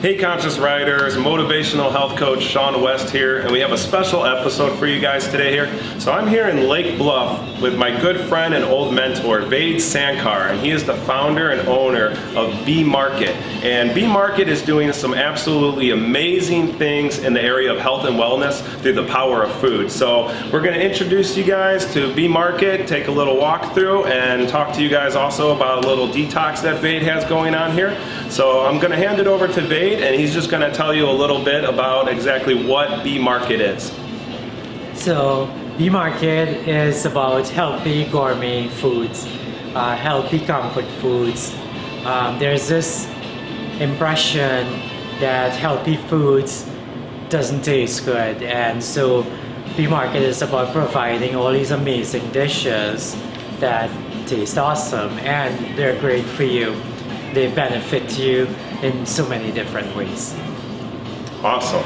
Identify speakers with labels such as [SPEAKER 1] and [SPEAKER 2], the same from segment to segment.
[SPEAKER 1] Hey Conscious Riders, motivational health coach Sean West here, and we have a special episode for you guys today here. So I'm here in Lake Bluff with my good friend and old mentor, Vaid Sankar, and he is the founder and owner of B Market. And B Market is doing some absolutely amazing things in the area of health and wellness through the power of food. So we're going to introduce you guys to B Market, take a little walk through, and talk to you guys also about a little detox that Vaid has going on here. So I'm going to hand it over to Vaid, and he's just going to tell you a little bit about exactly what B Market is.
[SPEAKER 2] So B Market is about healthy gourmet foods, healthy comfort foods. There's this impression that healthy foods doesn't taste good, and so B Market is about providing all these amazing dishes that taste awesome, and they're great for you. They benefit you in so many different ways.
[SPEAKER 1] Awesome.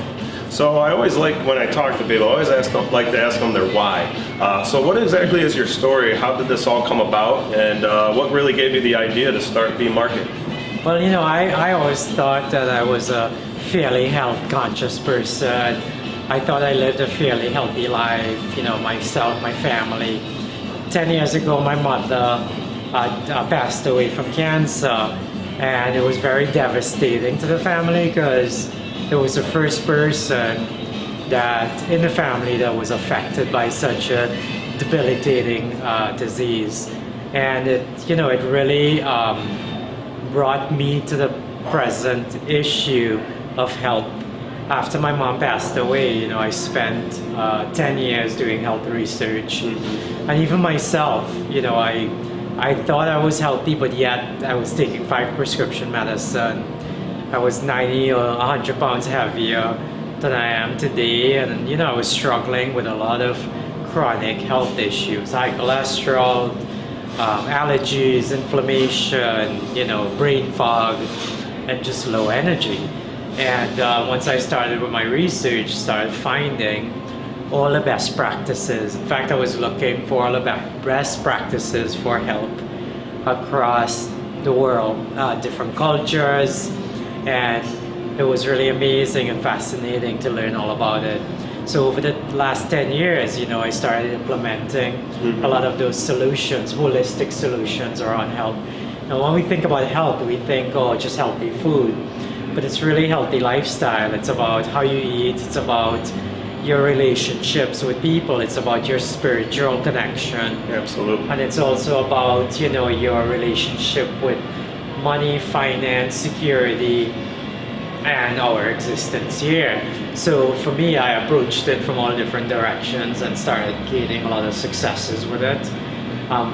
[SPEAKER 1] So I always like, when I talk to people, I always like to ask them their why. So what exactly is your story? How did this all come about? And what really gave you the idea to start B Market?
[SPEAKER 2] Well, I always thought that I was a fairly health conscious person. I thought I lived a fairly healthy life, myself, my family. 10 years ago, my mother passed away from cancer. And it was very devastating to the family because it was the first person that in the family that was affected by such a debilitating disease. And it really brought me to the present issue of health. After my mom passed away, I spent 10 years doing health research. And even myself, I thought I was healthy, but yet I was taking 5 prescription medicine. I was 90 or 100 pounds heavier than I am today, and I was struggling with a lot of chronic health issues, high cholesterol, allergies, inflammation, brain fog, and just low energy. And once I started with my research, started finding all the best practices. In fact, I was looking for all the best practices for health across the world, different cultures, and it was really amazing and fascinating to learn all about it. So over the last 10 years, I started implementing a lot of those solutions, holistic solutions around health. Now, when we think about health, we think, just healthy food, but it's really healthy lifestyle. It's about how you eat, it's about your relationships with people, it's about your spiritual connection.
[SPEAKER 1] Absolutely.
[SPEAKER 2] And it's also about, your relationship with money, finance, security, and our existence here. So for me, I approached it from all different directions and started gaining a lot of successes with it.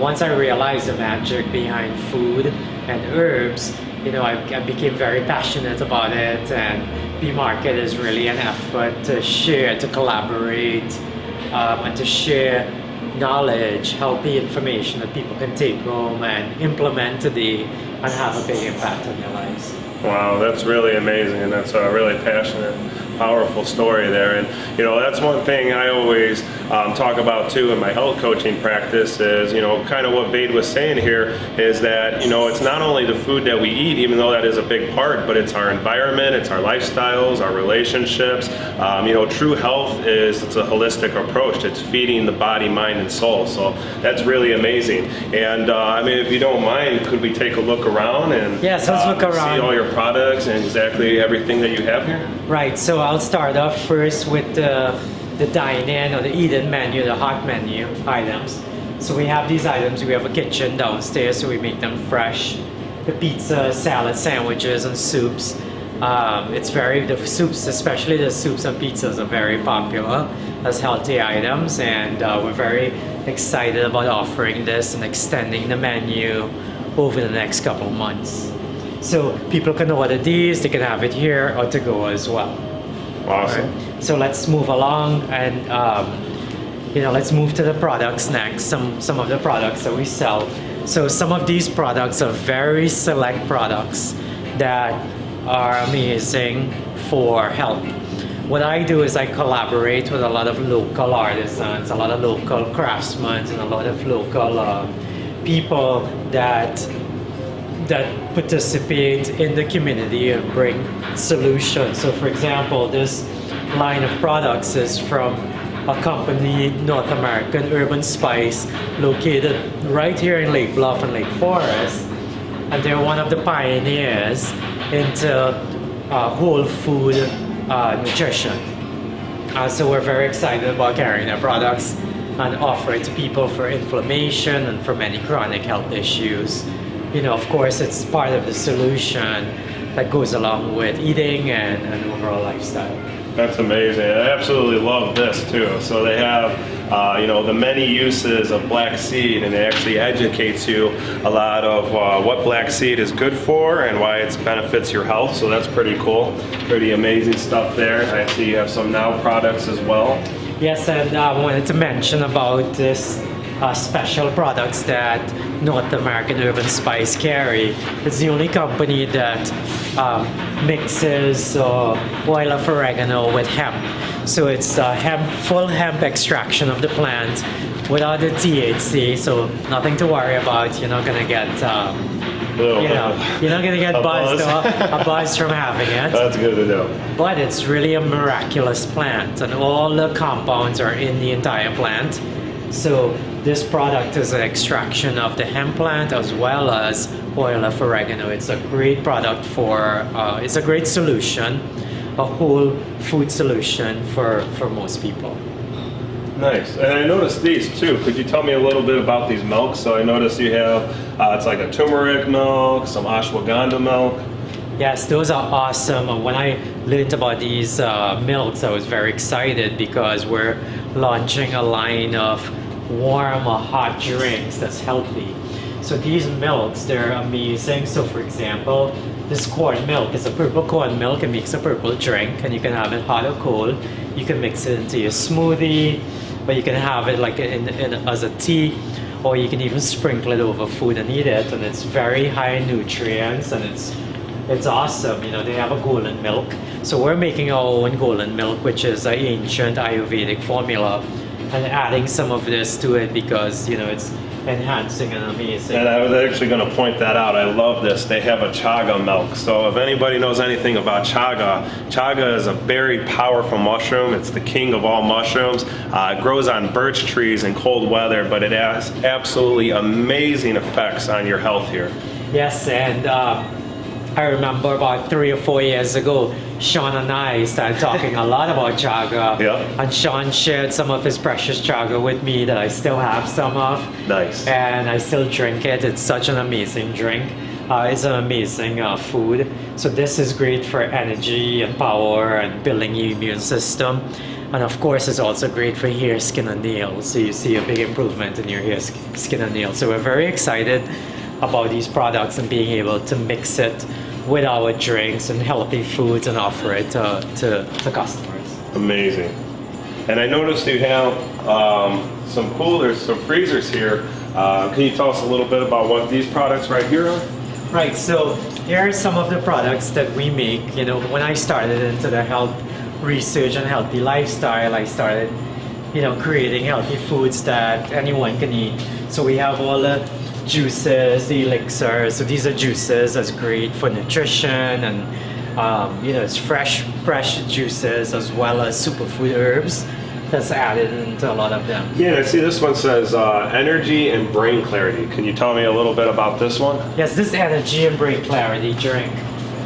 [SPEAKER 2] Once I realized the magic behind food and herbs, I became very passionate about it, and B Market is really an effort to share, to collaborate, and to share knowledge, healthy information that people can take home and implement today and have a big impact on their lives.
[SPEAKER 1] Wow, that's really amazing, and that's a really passionate, powerful story there. And that's one thing I always talk about too in my health coaching practice is, kind of what Vaid was saying here is that, it's not only the food that we eat, even though that is a big part, but it's our environment, it's our lifestyles, our relationships. True health it's a holistic approach. It's feeding the body, mind, and soul. So that's really amazing. And if you don't mind, could we take a look around and
[SPEAKER 2] yes, let's look around.
[SPEAKER 1] See all your products and exactly everything that you have here?
[SPEAKER 2] Right, so I'll start off first with the dine-in or the eat-in menu, the hot menu items. So we have these items. We have a kitchen downstairs, so we make them fresh. The pizza, salad, sandwiches, and soups. The soups, especially the soups and pizzas, are very popular as healthy items, and we're very excited about offering this and extending the menu over the next couple of months. So people can order these, they can have it here or to go as well.
[SPEAKER 1] Awesome.
[SPEAKER 2] Right. So let's move along and let's move to the products next. Some of the products that we sell. So some of these products are very select products that are amazing for health. What I do is I collaborate with a lot of local artisans, a lot of local craftsmen, and a lot of local people that that participate in the community and bring solutions. So, for example, this line of products is from a company, North American Urban Spice, located right here in Lake Bluff and Lake Forest. And they're one of the pioneers into whole food nutrition. So we're very excited about carrying their products and offer it to people for inflammation and for many chronic health issues. You know, of course, it's part of the solution that goes along with eating and overall lifestyle.
[SPEAKER 1] That's amazing. I absolutely love this too. So they have, the many uses of black seed, and it actually educates you a lot of what black seed is good for and why it benefits your health. So that's pretty cool. Pretty amazing stuff there. I see you have some Now products as well.
[SPEAKER 2] Yes, and I wanted to mention about this special products that North American Urban Spice carry. It's the only company that mixes oil of oregano with hemp. So it's full hemp extraction of the plant without the THC. So nothing to worry about. You're not gonna get you're not gonna get
[SPEAKER 1] a
[SPEAKER 2] a buzz from having it.
[SPEAKER 1] That's good to know.
[SPEAKER 2] But it's really a miraculous plant, and all the compounds are in the entire plant. So this product is an extraction of the hemp plant as well as oil of oregano. It's a great product it's a great solution, a whole food solution for most people.
[SPEAKER 1] Nice. And I noticed these too. Could you tell me a little bit about these milks? So I noticed you have, it's like a turmeric milk, some ashwagandha milk.
[SPEAKER 2] Yes, those are awesome. When I learned about these milks, I was very excited because we're launching a line of warm or hot drinks that's healthy. So these milks, they're amazing. So for example, this corn milk is a purple corn milk. It makes a purple drink, and you can have it hot or cold. You can mix it into your smoothie, but you can have it like as a tea, or you can even sprinkle it over food and eat it. And it's very high in nutrients, and it's awesome. You know, they have a golden milk. So we're making our own golden milk, which is an ancient Ayurvedic formula, and adding some of this to it because, it's enhancing and amazing.
[SPEAKER 1] And I was actually going to point that out. I love this. They have a chaga milk. So if anybody knows anything about chaga is a very powerful mushroom. It's the king of all mushrooms. It grows on birch trees in cold weather, but it has absolutely amazing effects on your health here.
[SPEAKER 2] Yes, and I remember about 3 or 4 years ago, Sean and I started talking a lot about chaga.
[SPEAKER 1] Yeah.
[SPEAKER 2] And Sean shared some of his precious chaga with me that I still have some of.
[SPEAKER 1] Nice.
[SPEAKER 2] And I still drink it. It's such an amazing drink. It's an amazing food. So this is great for energy and power and building your immune system. And of course, it's also great for hair, skin, and nails. So you see a big improvement in your hair, skin, and nails. So we're very excited about these products and being able to mix it with our drinks and healthy foods and offer it to customers.
[SPEAKER 1] Amazing. And I noticed you have some coolers, some freezers here. Can you tell us a little bit about what these products right here are?
[SPEAKER 2] Right, so here are some of the products that we make. When I started into the health research and healthy lifestyle, I started, creating healthy foods that anyone can eat. So we have all the juices, the elixirs. So these are juices that's great for nutrition, and it's fresh juices as well as superfood herbs that's added into a lot of them.
[SPEAKER 1] Yeah, I see this one says energy and brain clarity. Can you tell me a little bit about this one?
[SPEAKER 2] Yes, this energy and brain clarity drink.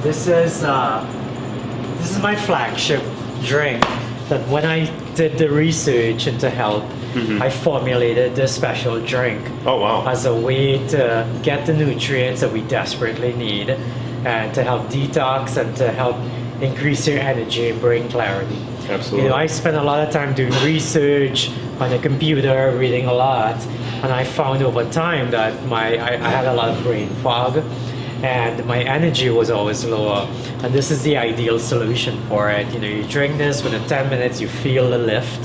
[SPEAKER 2] This is my flagship drink. That when I did the research into health, I formulated this special drink.
[SPEAKER 1] Oh wow!
[SPEAKER 2] As a way to get the nutrients that we desperately need, and to help detox and to help increase your energy and brain clarity.
[SPEAKER 1] Absolutely.
[SPEAKER 2] I spent a lot of time doing research on the computer, reading a lot, and I found over time that I had a lot of brain fog, and my energy was always lower. And this is the ideal solution for it. You drink this, within 10 minutes you feel the lift.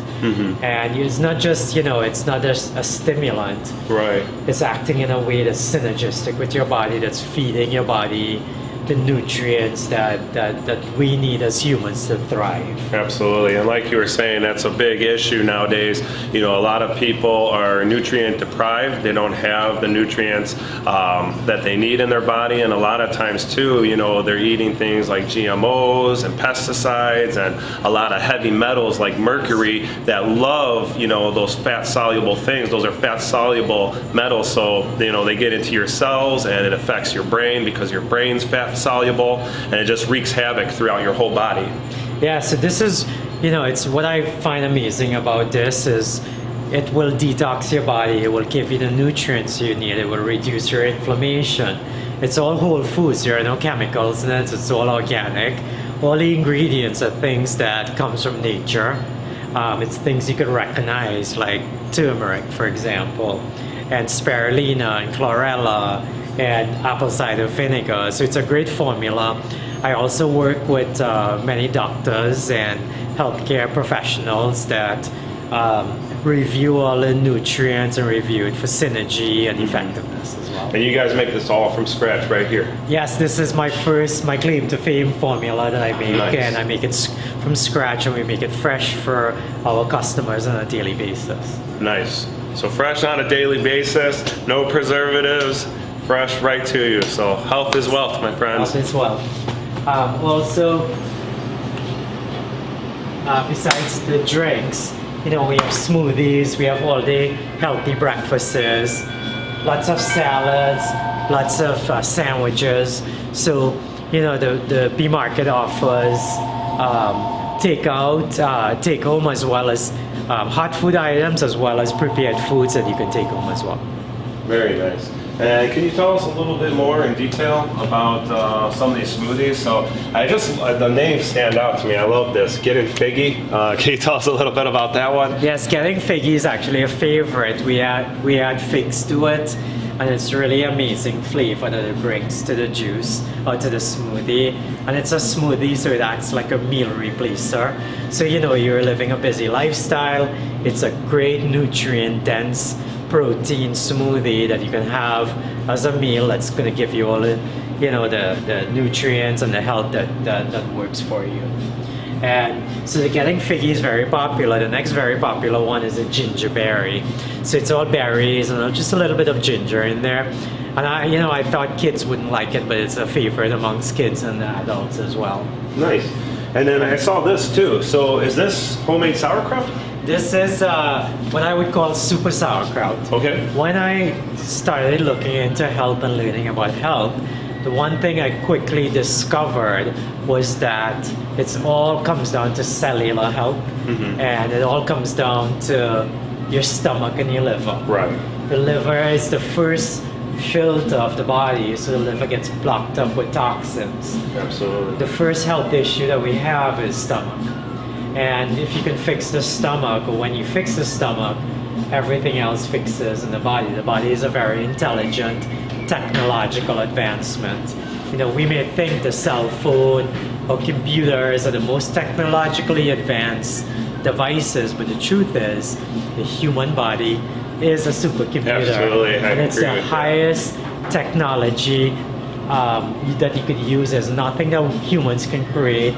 [SPEAKER 2] And it's not just, it's not just a stimulant.
[SPEAKER 1] Right.
[SPEAKER 2] It's acting in a way that's synergistic with your body, that's feeding your body the nutrients that we need as humans to thrive.
[SPEAKER 1] Absolutely, and like you were saying, that's a big issue nowadays. You know, a lot of people are nutrient deprived. They don't have the nutrients that they need in their body, and a lot of times too, you know, they're eating things like GMOs and pesticides and a lot of heavy metals like mercury that love, you know, those fat soluble things. Those are fat soluble metals, so you know they get into your cells and it affects your brain because your brain's fat soluble, and it just wreaks havoc throughout your whole body.
[SPEAKER 2] Yeah, so this is, you know, it's what I find amazing about this is it will detox your body, it will give you the nutrients you need, it will reduce your inflammation. It's all whole foods, there are no chemicals in it, it's all organic. All the ingredients are things that comes from nature. It's things you could recognize like turmeric, for example, and spirulina and chlorella and apple cider vinegar. So it's a great formula. I also work with many doctors and healthcare professionals that review all the nutrients and review it for synergy and effectiveness as well.
[SPEAKER 1] And you guys make this all from scratch right here.
[SPEAKER 2] Yes, this is my claim to fame formula that I make,
[SPEAKER 1] Nice.
[SPEAKER 2] and I make it from scratch, and we make it fresh for our customers on a daily basis.
[SPEAKER 1] Nice. So fresh on a daily basis, no preservatives, fresh right to you. So health is wealth, my friends.
[SPEAKER 2] As well. Also, besides the drinks, you know, we have smoothies, we have all day healthy breakfasts, lots of salads, lots of sandwiches. So, you know, the B Market offers takeout, take home, as well as hot food items, as well as prepared foods that you can take home as well.
[SPEAKER 1] Very nice. And can you tell us a little bit more in detail about some of these smoothies? So the names stand out to me. I love this. Getting Figgy. Can you tell us a little bit about that one?
[SPEAKER 2] Yes, Getting Figgy is actually a favorite. We add figs to it, and it's really amazing flavor that it brings to the juice or to the smoothie. And it's a smoothie, so it acts like a meal replacer. So you know, you're living a busy lifestyle. It's a great nutrient dense protein smoothie that you can have as a meal that's going to give you all the, you know, the nutrients and the health that works for you. And so the Getting Figgy is very popular. The next very popular one is a gingerberry. So it's all berries and just a little bit of ginger in there. And I thought kids wouldn't like it, but it's a favorite amongst kids and adults as well.
[SPEAKER 1] Nice. And then I saw this too. So is this homemade sauerkraut?
[SPEAKER 2] This is what I would call super sauerkraut.
[SPEAKER 1] Okay.
[SPEAKER 2] When I started looking into health and learning about health, the one thing I quickly discovered was that it all comes down to cellular health, and it all comes down to your stomach and your liver.
[SPEAKER 1] Right.
[SPEAKER 2] The liver is the first filter of the body, so the liver gets blocked up with toxins.
[SPEAKER 1] Absolutely.
[SPEAKER 2] The first health issue that we have is stomach. And if you can fix the stomach, or when you fix the stomach, everything else fixes in the body. The body is a very intelligent technological advancement. You know, we may think the cell phone or computers are the most technologically advanced devices, but the truth is, the human body is a supercomputer.
[SPEAKER 1] Absolutely, I
[SPEAKER 2] and it's
[SPEAKER 1] agree
[SPEAKER 2] the
[SPEAKER 1] with that.
[SPEAKER 2] highest technology that you could use. There's nothing that humans can create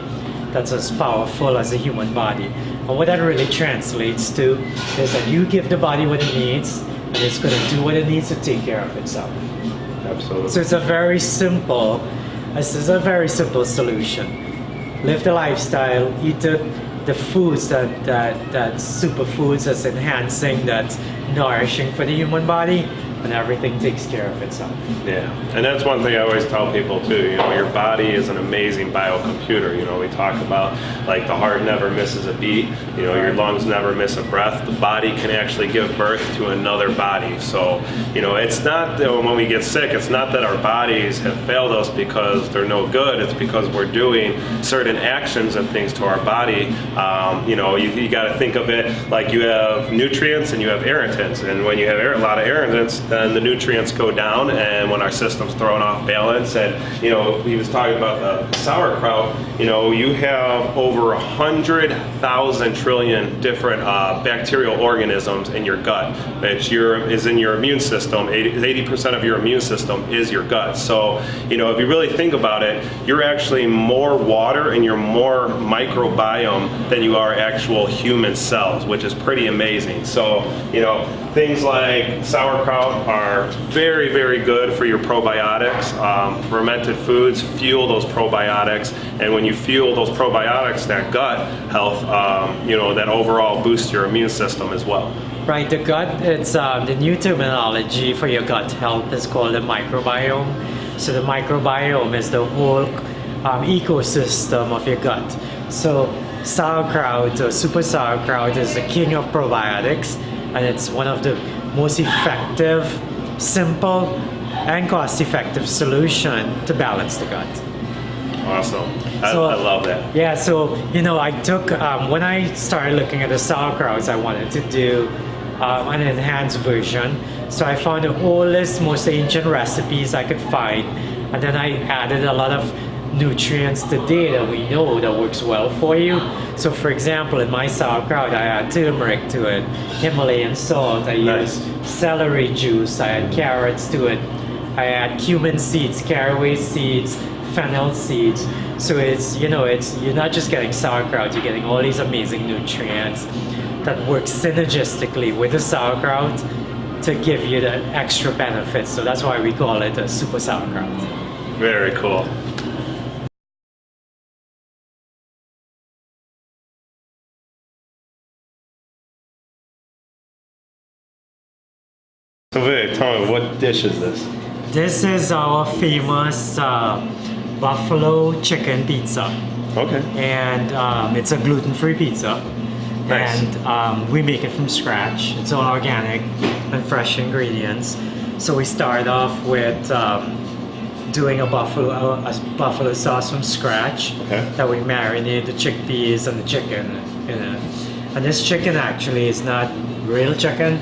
[SPEAKER 2] that's as powerful as the human body. And what that really translates to is that you give the body what it needs, and it's going to do what it needs to take care of itself.
[SPEAKER 1] Absolutely.
[SPEAKER 2] So it's a very simple solution. Live the lifestyle, eat the foods that superfoods that's enhancing, that's nourishing for the human body, and everything takes care of itself.
[SPEAKER 1] Yeah, and that's one thing I always tell people too. You know, your body is an amazing biocomputer. You know, we talk about like the heart never misses a beat. You know, your lungs never miss a breath. The body can actually give birth to another body. So, you know, it's not that when we get sick, it's not that our bodies have failed us because they're no good. It's because we're doing certain actions and things to our body. You know, you got to think of it like you have nutrients and you have irritants, and when you have a lot of irritants, then the nutrients go down, and when our system's thrown off balance, and he was talking about the sauerkraut. You have over 100,000 trillion different bacterial organisms in your gut, which is in your immune system. 80% of your immune system is your gut. So if you really think about it, you're actually more water and you're more microbiome than you are actual human cells, which is pretty amazing. So things like sauerkraut are very, very good for your probiotics. Fermented foods fuel those probiotics, and when you fuel those probiotics, that gut health, that overall boosts your immune system as well.
[SPEAKER 2] Right, the gut, it's the new terminology for your gut health is called the microbiome. So the microbiome is the whole ecosystem of your gut. So sauerkraut or super sauerkraut is the king of probiotics, and it's one of the most effective, simple, and cost-effective solution to balance the gut.
[SPEAKER 1] Awesome. I love that.
[SPEAKER 2] Yeah, so I took when I started looking at the sauerkrauts, I wanted to do an enhanced version. So I found the oldest, most ancient recipes I could find, and then I added a lot of nutrients today that we know that works well for you. So for example, in my sauerkraut, I add turmeric to it, Himalayan salt, I use celery juice, I add carrots to it, I add cumin seeds, caraway seeds, fennel seeds. So it's you're not just getting sauerkraut, you're getting all these amazing nutrients that work synergistically with the sauerkraut to give you the extra benefits. So that's why we call it a super sauerkraut.
[SPEAKER 1] Very cool. So Vic, tell me, what dish is this?
[SPEAKER 2] This is our famous buffalo chicken pizza.
[SPEAKER 1] Okay.
[SPEAKER 2] And it's a gluten-free pizza.
[SPEAKER 1] Nice.
[SPEAKER 2] And we make it from scratch. It's all organic and fresh ingredients. So we start off with doing a buffalo sauce from scratch.
[SPEAKER 1] Okay.
[SPEAKER 2] That we marinate the chickpeas and the chicken in it. And this chicken actually is not real chicken.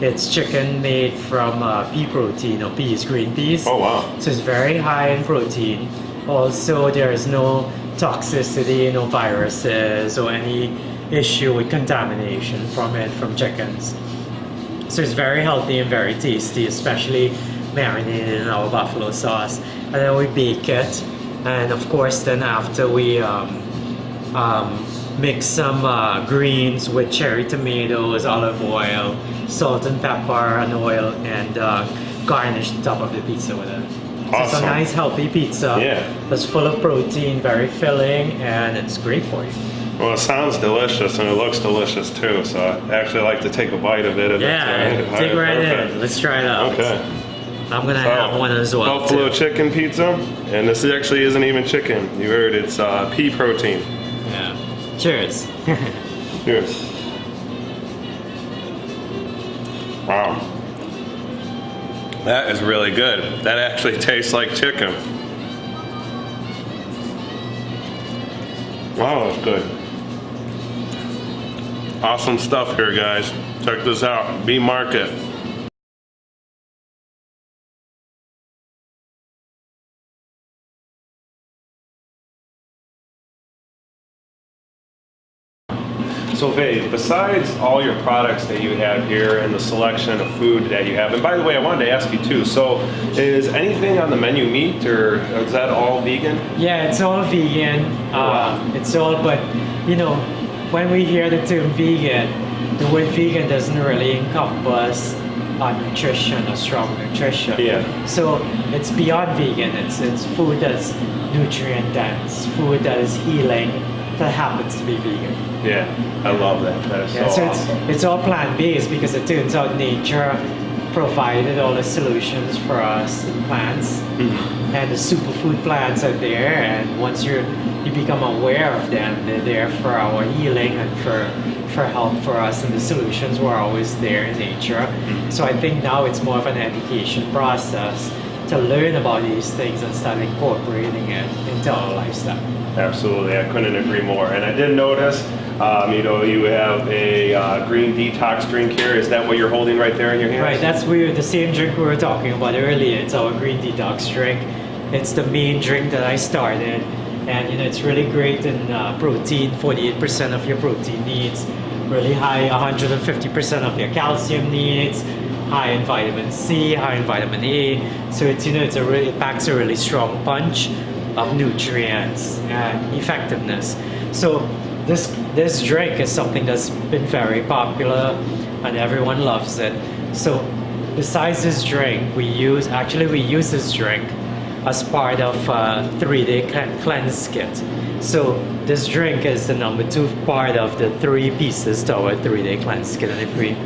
[SPEAKER 2] It's chicken made from pea protein, or peas, green peas.
[SPEAKER 1] Oh wow.
[SPEAKER 2] So it's very high in protein. Also, there is no toxicity, no viruses or any issue with contamination from chickens. So it's very healthy and very tasty, especially marinated in our buffalo sauce. And then we bake it, and of course then after we mix some greens with cherry tomatoes, olive oil, salt and pepper and oil, and garnish the top of the pizza with it.
[SPEAKER 1] Awesome.
[SPEAKER 2] So it's a nice healthy pizza.
[SPEAKER 1] Yeah.
[SPEAKER 2] That's full of protein, very filling, and it's great for you.
[SPEAKER 1] Well, it sounds delicious and it looks delicious too. So I actually like to take a bite of it. If
[SPEAKER 2] Yeah, dig right in. Let's try it out.
[SPEAKER 1] Okay.
[SPEAKER 2] I'm gonna have one as well.
[SPEAKER 1] Buffalo
[SPEAKER 2] too.
[SPEAKER 1] chicken pizza, and this actually isn't even chicken. You heard it's pea protein.
[SPEAKER 2] Yeah. Cheers.
[SPEAKER 1] Cheers. Wow. That is really good. That actually tastes like chicken. Wow, that's good. Awesome stuff here, guys. Check this out. Bee Market. So Vade, besides all your products that you have here and the selection of food that you have, and by the way, I wanted to ask you too, so is anything on the menu meat, or is that all vegan?
[SPEAKER 2] Yeah, it's all vegan. It's all, but when we hear the term vegan, the word vegan doesn't really encompass nutrition or strong nutrition.
[SPEAKER 1] Yeah.
[SPEAKER 2] So it's beyond vegan. It's food that's nutrient dense, food that is healing, that happens to be vegan.
[SPEAKER 1] Yeah, I love that. That is
[SPEAKER 2] Yeah,
[SPEAKER 1] so
[SPEAKER 2] so
[SPEAKER 1] awesome.
[SPEAKER 2] it's all plant-based because it turns out nature provided all the solutions for us in plants, and the superfood plants are there. And once you become aware of them, they're there for our healing and for help for us. And the solutions were always there in nature. So I think now it's more of an education process to learn about these things and start incorporating it into our lifestyle.
[SPEAKER 1] Absolutely, I couldn't agree more. And I did notice You have a green detox drink here. Is that what you're holding right there in your hands?
[SPEAKER 2] Right, that's the same drink we were talking about earlier. It's our green detox drink. It's the main drink that I started, and it's really great in protein. 48% of your protein needs, really high, 150% of your calcium needs, high in vitamin C, high in vitamin A. So it packs a really strong punch of nutrients and effectiveness. So this drink is something that's been very popular and everyone loves it. So besides this drink, we use this drink as part of a 3-day cleanse kit. So this drink is the number 2 part of the 3 pieces to our 3-day cleanse kit.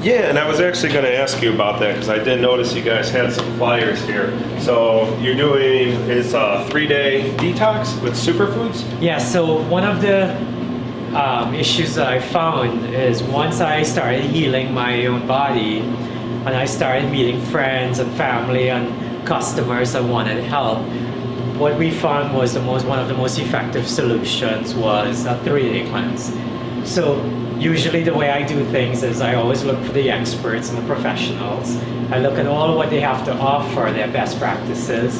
[SPEAKER 1] Yeah, and I was actually going to ask you about that because I did notice you guys had some flyers here. So you're doing is a 3-day detox with superfoods?
[SPEAKER 2] Yeah. So one of the issues that I found is once I started healing my own body, and I started meeting friends and family and customers that wanted help, what we found was one of the most effective solutions was a 3-day cleanse. So usually the way I do things is I always look for the experts and the professionals. I look at all what they have to offer, their best practices,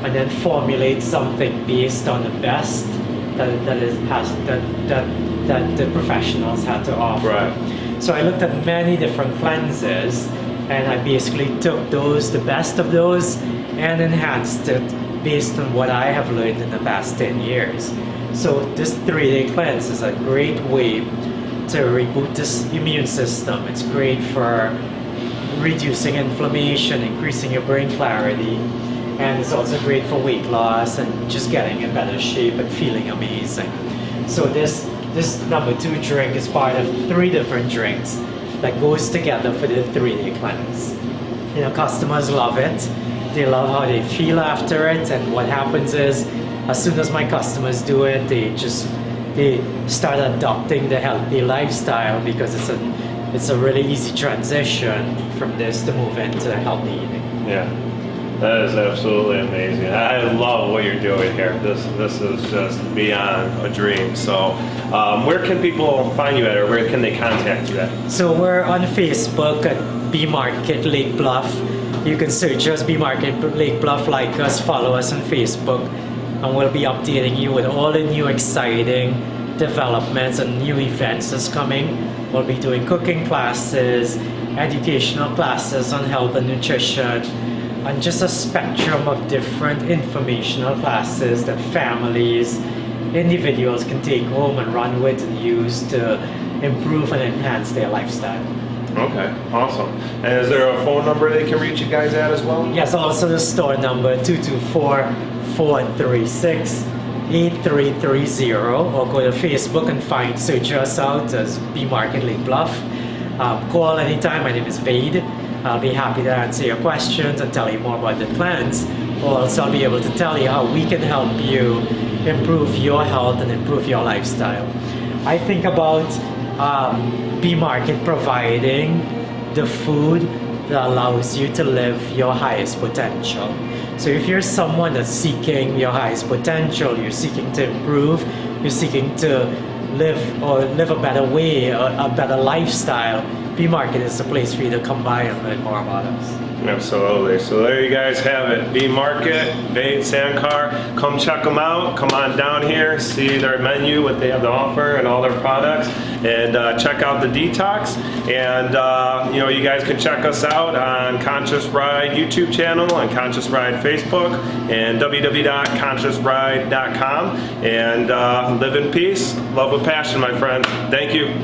[SPEAKER 2] and then formulate something based on the best that the professionals had to offer.
[SPEAKER 1] Right.
[SPEAKER 2] So I looked at many different cleanses, and I basically took the best of those, and enhanced it based on what I have learned in the past 10 years. So this 3-day cleanse is a great way to reboot this immune system. It's great for reducing inflammation, increasing your brain clarity, and it's also great for weight loss and just getting in better shape and feeling amazing. So this number 2 drink is part of 3 different drinks that goes together for the 3-day cleanse. Customers love it. They love how they feel after it, and what happens is, as soon as my customers do it, they start adopting the healthy lifestyle because it's a really easy transition from this to move into healthy eating.
[SPEAKER 1] Yeah, that is absolutely amazing. I love what you're doing here. This is just beyond a dream. So where can people find you at, or where can they contact you at?
[SPEAKER 2] So we're on Facebook at B Market Lake Bluff. You can search us, B Market Lake Bluff, like us, follow us on Facebook, and we'll be updating you with all the new exciting developments and new events that's coming. We'll be doing cooking classes, educational classes on health and nutrition, and just a spectrum of different informational classes that families, individuals can take home and run with and use to improve and enhance their lifestyle.
[SPEAKER 1] Okay, awesome. And is there a phone number they can reach you guys at as well?
[SPEAKER 2] Yes, also the store number 224-436-8330, or go to Facebook and search us out as B Market Lake Bluff. Call anytime. My name is Vade. I'll be happy to answer your questions and tell you more about the plans. Also, I'll be able to tell you how we can help you improve your health and improve your lifestyle. I think about B Market providing the food that allows you to live your highest potential. So if you're someone that's seeking your highest potential, you're seeking to improve, you're seeking to live a better way, a better lifestyle, B Market is the place for you to come by and learn more about us.
[SPEAKER 1] Absolutely. So there you guys have it. B Market, Vade Sankar. Come check them out. Come on down here, see their menu, what they have to offer, and all their products, and check out the detox. And you guys can check us out on Conscious Ride YouTube channel, and Conscious Ride Facebook, and www.consciousride.com. And live in peace, love with passion, my friends. Thank you.